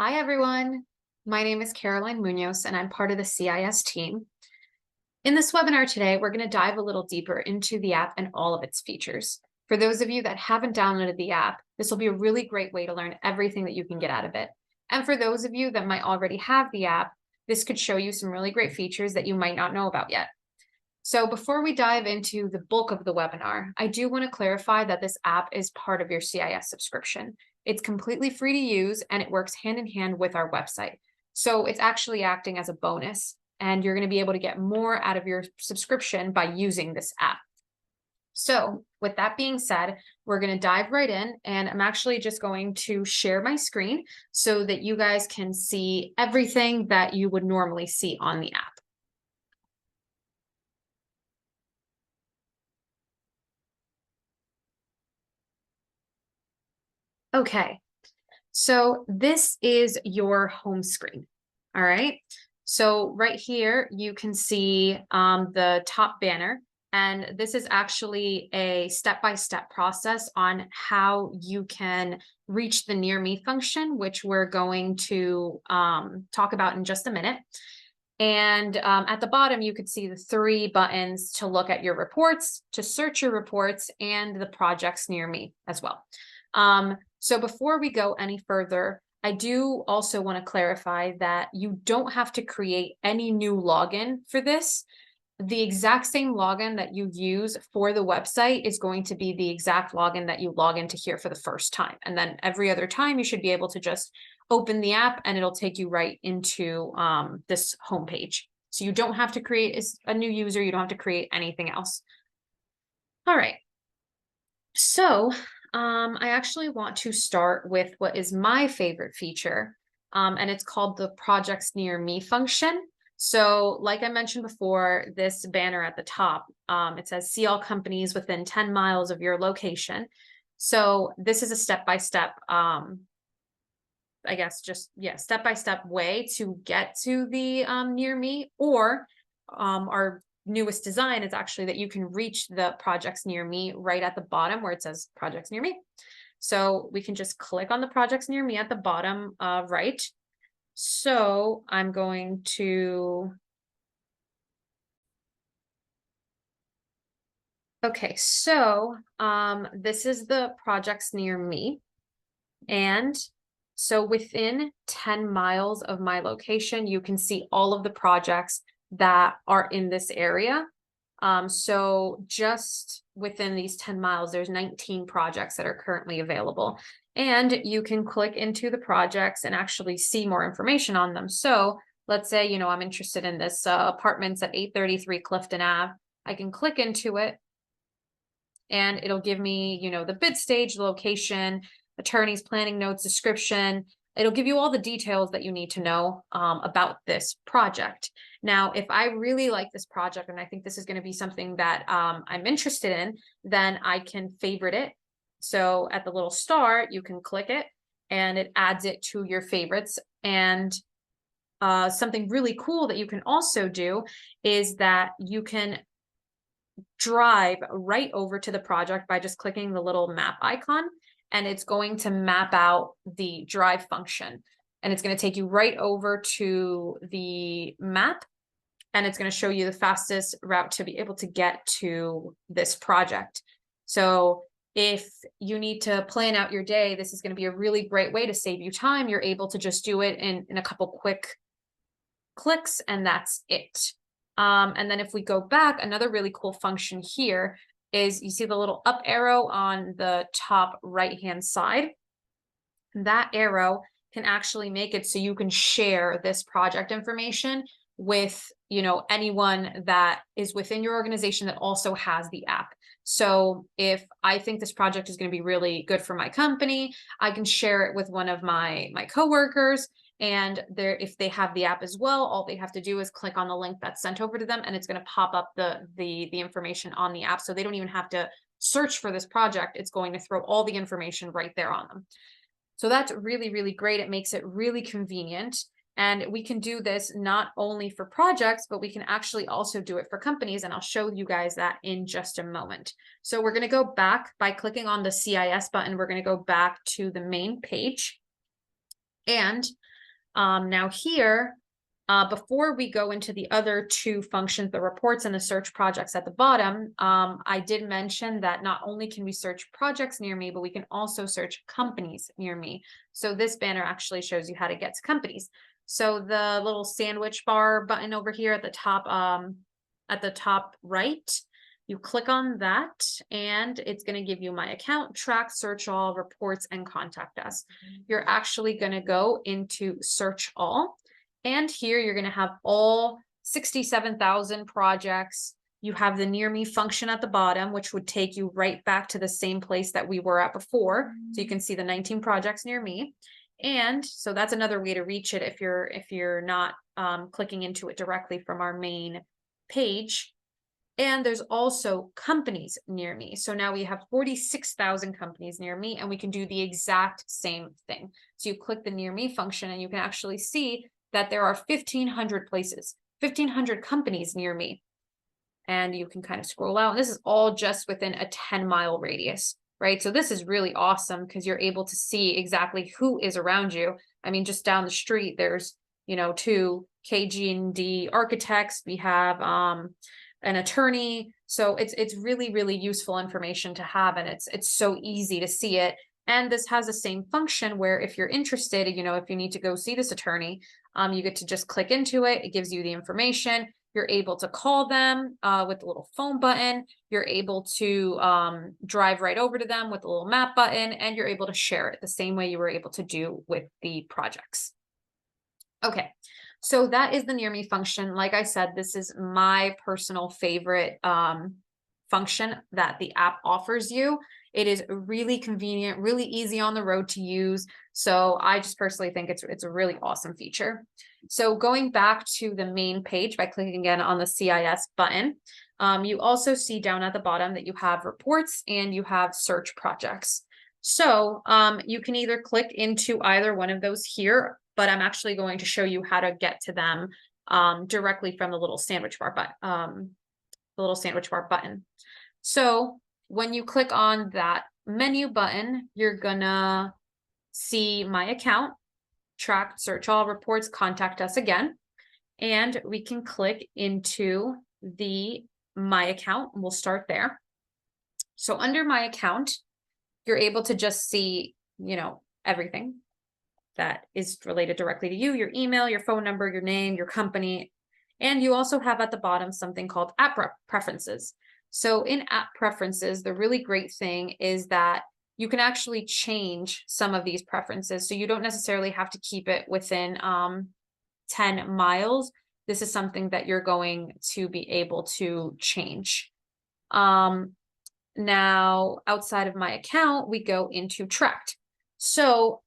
Hi, everyone. My name is Caroline Munoz, and I'm part of the CIS team. In this webinar today, we're going to dive a little deeper into the app and all of its features. For those of you that haven't downloaded the app, this will be a really great way to learn everything that you can get out of it. And for those of you that might already have the app, this could show you some really great features that you might not know about yet. So before we dive into the bulk of the webinar, I do want to clarify that this app is part of your CIS subscription. It's completely free to use and it works hand in hand with our website. So it's actually acting as a bonus, and you're going to be able to get more out of your subscription by using this app. So with that being said, we're going to dive right in, and I'm actually just going to share my screen so that you guys can see everything that you would normally see on the app. Okay, so this is your home screen. All right. So right here, you can see the top banner. And this is actually a step-by-step process on how you can reach the Near Me function, which we're going to talk about in just a minute. And at the bottom, you could see the 3 buttons to look at your reports, to search your reports, and the projects near me as well. So before we go any further, I do also want to clarify that you don't have to create any new login for this. The exact same login that you use for the website is going to be the exact login that you log into here for the first time. And then every other time you should be able to just open the app and it'll take you right into this homepage. So you don't have to create a new user. You don't have to create anything else. All right. So I actually want to start with what is my favorite feature, and it's called the Projects Near Me function. So like I mentioned before, this banner at the top, it says see all companies within 10 miles of your location. So this is a step-by-step, I guess step-by-step way to get to the Near Me, or our newest design is actually that you can reach the projects near me right at the bottom where it says projects near me. So we can just click on the projects near me at the bottom right. So I'm going to, okay, so this is the projects near me. And so within 10 miles of my location, you can see all of the projects that are in this area. So just within these 10 miles, there's 19 projects that are currently available. And you can click into the projects and actually see more information on them. So let's say, I'm interested in this apartments at 833 Clifton Ave. I can click into it and it'll give me, the bid stage, location, attorney's planning notes, description. It'll give you all the details that you need to know about this project. Now, if I really like this project and I think this is going to be something that I'm interested in, then I can favorite it. So at the little star, you can click it and it adds it to your favorites. And something really cool that you can also do is that you can drive right over to the project by just clicking the little map icon, and it's going to map out the drive function, and it's going to take you right over to the map, and it's going to show you the fastest route to be able to get to this project. So if you need to plan out your day, this is going to be a really great way to save you time. You're able to just do it in a couple quick clicks, and that's it. And then if we go back, another really cool function here is you see the little up arrow on the top right-hand side. That arrow can actually make it so you can share this project information with, anyone that is within your organization that also has the app. So if I think this project is going to be really good for my company, I can share it with one of my coworkers. And if they have the app as well, all they have to do is click on the link that's sent over to them, and it's going to pop up the information on the app. So they don't even have to search for this project. It's going to throw all the information right there on them. So that's really, really great. It makes it really convenient. And we can do this not only for projects, but we can actually also do it for companies. And I'll show you guys that in just a moment. So we're going to go back by clicking on the CIS button. We're going to go back to the main page. And Now here, before we go into the other two functions, the reports and the search projects at the bottom, I did mention that not only can we search projects near me, but we can also search companies near me. So this banner actually shows you how to get to companies. So the little sandwich bar button over here at the top right, you click on that and it's going to give you my account, track, search all, reports, and contact us. You're actually going to go into search all. And here you're going to have all 67,000 projects. You have the near me function at the bottom, which would take you right back to the same place that we were at before. So you can see the 19 projects near me. And so that's another way to reach it if you're not clicking into it directly from our main page. And there's also companies near me. So now we have 46,000 companies near me, and we can do the exact same thing. So you click the near me function and you can actually see that there are 1,500 places, 1,500 companies near me. And you can kind of scroll out. And this is all just within a 10-mile radius, right? So this is really awesome because you're able to see exactly who is around you. I mean, just down the street, there's, two KG&D architects. We have an attorney. So it's really, really useful information to have. And it's so easy to see it. And this has the same function where if you're interested, if you need to go see this attorney, you get to just click into it. It gives you the information. You're able to call them with the little phone button. You're able to drive right over to them with the little map button, and you're able to share it the same way you were able to do with the projects. Okay, so that is the near me function. Like I said, this is my personal favorite function that the app offers you. It is really convenient, really easy on the road to use. So I just personally think it's a really awesome feature. So going back to the main page by clicking again on the CIS button, you also see down at the bottom that you have reports and you have search projects. So you can either click into either one of those here, but I'm actually going to show you how to get to them directly from the little sandwich bar button. So when you click on that menu button, you're gonna see my account, track, search all, reports, contact us again. And we can click into the my account and we'll start there. So under my account, you're able to just see, everything that is related directly to you, your email, your phone number, your name, your company. And you also have at the bottom something called app preferences. So in app preferences, the really great thing is that you can actually change some of these preferences. So you don't necessarily have to keep it within 10 miles. This is something that you're going to be able to change. Now, outside of my account, we go into tracked. So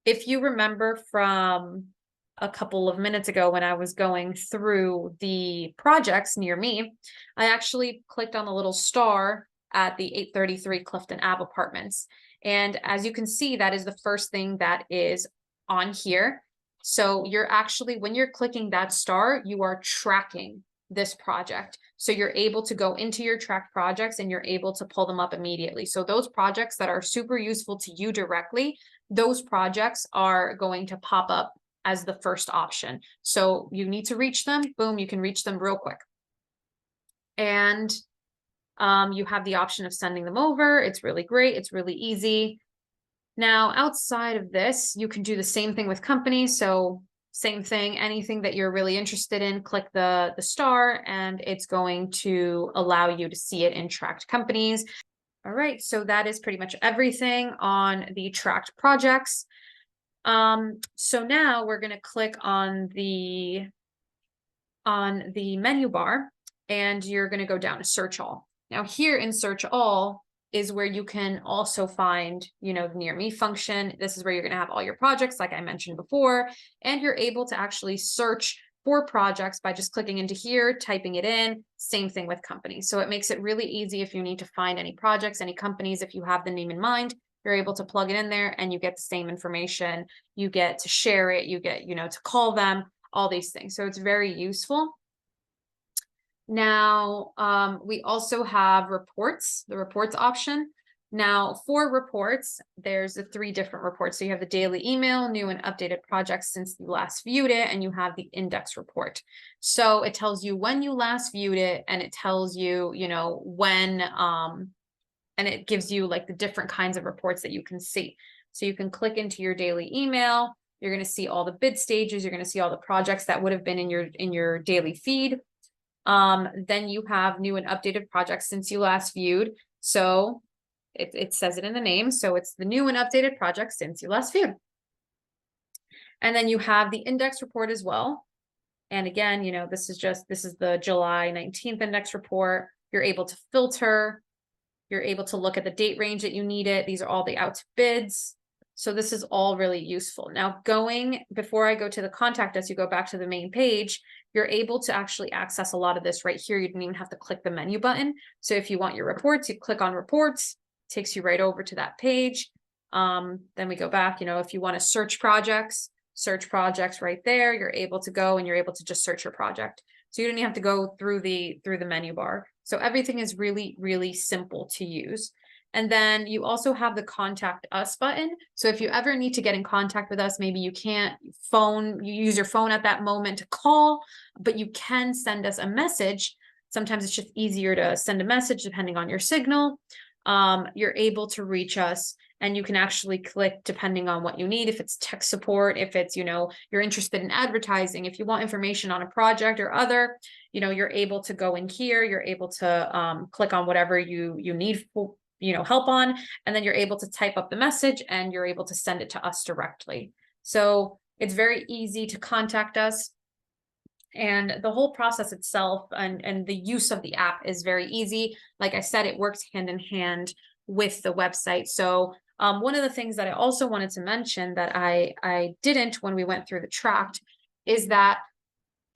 if you remember from a couple of minutes ago when I was going through the projects near me, I actually clicked on the little star at the 833 Clifton Ave apartments. And as you can see, that is the first thing that is on here. So you're actually, when you're clicking that star, you are tracking this project. So you're able to go into your tracked projects and you're able to pull them up immediately. So those projects that are super useful to you directly, those projects are going to pop up as the first option. So you need to reach them, boom, you can reach them real quick. And you have the option of sending them over. It's really great. It's really easy. Now, outside of this, you can do the same thing with companies. So same thing, anything that you're really interested in, click the star and it's going to allow you to see it in tracked companies. All right, so that is pretty much everything on the tracked projects. So now we're going to click on the menu bar and you're going to go down to search all. Now here in search all is where you can also find, the near me function. This is where you're going to have all your projects, like I mentioned before, and you're able to actually search for projects by just clicking into here, typing it in. Same thing with companies. So it makes it really easy if you need to find any projects, any companies, if you have the name in mind, you're able to plug it in there and you get the same information. You get to share it, you get, to call them, all these things. So it's very useful. Now, we also have reports, the reports option. Now for reports, there's the 3 different reports. So you have the daily email, new and updated projects since you last viewed it, and you have the index report. So it tells you when you last viewed it, and it tells you, you know, when, and it gives you like the different kinds of reports that you can see. So you can click into your daily email. You're going to see all the bid stages. You're going to see all the projects that would have been in your daily feed. Then you have new and updated projects since you last viewed. So it says it in the name. So it's the new and updated projects since you last viewed. And then you have the index report as well. And again, you know, this is the July 19th index report. You're able to filter. You're able to look at the date range that you need it. These are all the out to bids. So this is all really useful. Now before I go to the contact us, you go back to the main page, you're able to actually access a lot of this right here. You don't even have to click the menu button. So if you want your reports, you click on reports, takes you right over to that page. Then we go back, you know, if you want to search projects right there, you're able to go and you're able to just search your project. So you don't even have to go through the menu bar. So everything is really, really simple to use. And then you also have the contact us button. So if you ever need to get in contact with us, maybe you can't you use your phone at that moment to call, but you can send us a message. Sometimes it's just easier to send a message depending on your signal. You're able to reach us, and you can actually click depending on what you need. If it's tech support, if it's, you know, you're interested in advertising, if you want information on a project or other, you know, you're able to go in here, you're able to click on whatever you need for, you know, help on, and then you're able to type up the message and you're able to send it to us directly. So it's very easy to contact us. And the whole process itself and the use of the app is very easy. Like I said, it works hand in hand with the website. So one of the things that I also wanted to mention that I didn't when we went through the tract is that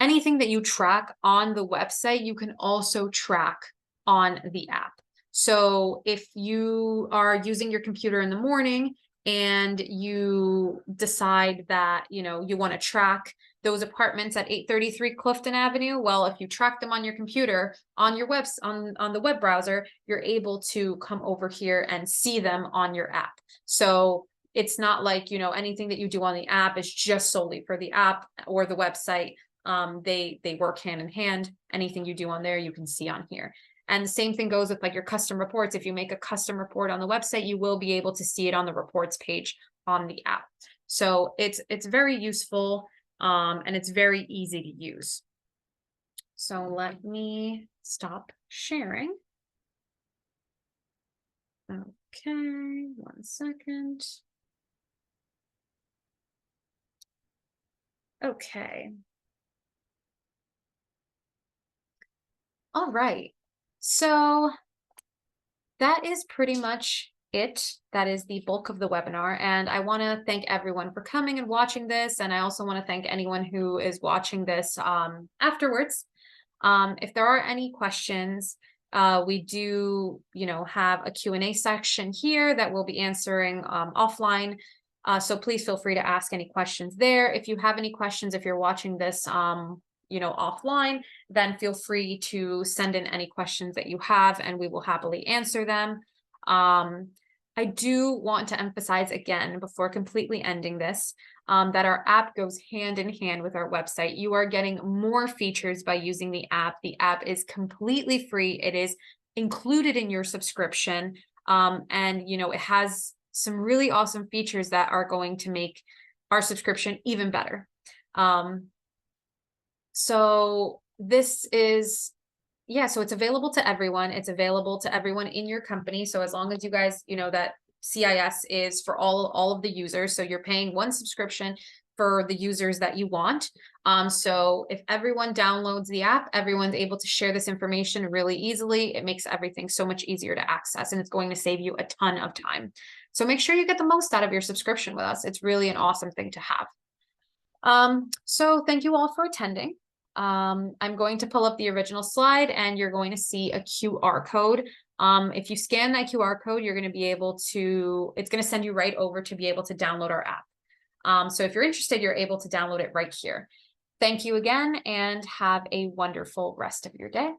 anything that you track on the website, you can also track on the app. So if you are using your computer in the morning and you decide that, you know, you want to track those apartments at 833 Clifton Avenue, well, if you track them on your computer, on your on the web browser, you're able to come over here and see them on your app. So it's not like, you know, anything that you do on the app is just solely for the app or the website. They work hand in hand. Anything you do on there, you can see on here. And the same thing goes with like your custom reports. If you make a custom report on the website, you will be able to see it on the reports page on the app. So it's very useful, and it's very easy to use. So let me stop sharing. Okay, 1 second. Okay. All right. So that is pretty much it. That is the bulk of the webinar. And I want to thank everyone for coming and watching this. And I also want to thank anyone who is watching this afterwards. If there are any questions, we do, you know, have a Q&A section here that we'll be answering offline. So please feel free to ask any questions there. If you have any questions, if you're watching this, you know, offline, then feel free to send in any questions that you have and we will happily answer them. I do want to emphasize again, before completely ending this, that our app goes hand in hand with our website. You are getting more features by using the app. The app is completely free. It is included in your subscription. And, you know, it has some really awesome features that are going to make our subscription even better. So this is, yeah, so it's available to everyone. It's available to everyone in your company. So as long as you guys, you know, that CIS is for all of the users. So you're paying one subscription for the users that you want. So if everyone downloads the app, everyone's able to share this information really easily. It makes everything so much easier to access, and it's going to save you a ton of time. So make sure you get the most out of your subscription with us. It's really an awesome thing to have. So thank you all for attending. I'm going to pull up the original slide and you're going to see a QR code. If you scan that QR code, you're going to be able to, it's going to send you right over to be able to download our app. So if you're interested, you're able to download it right here. Thank you again and have a wonderful rest of your day.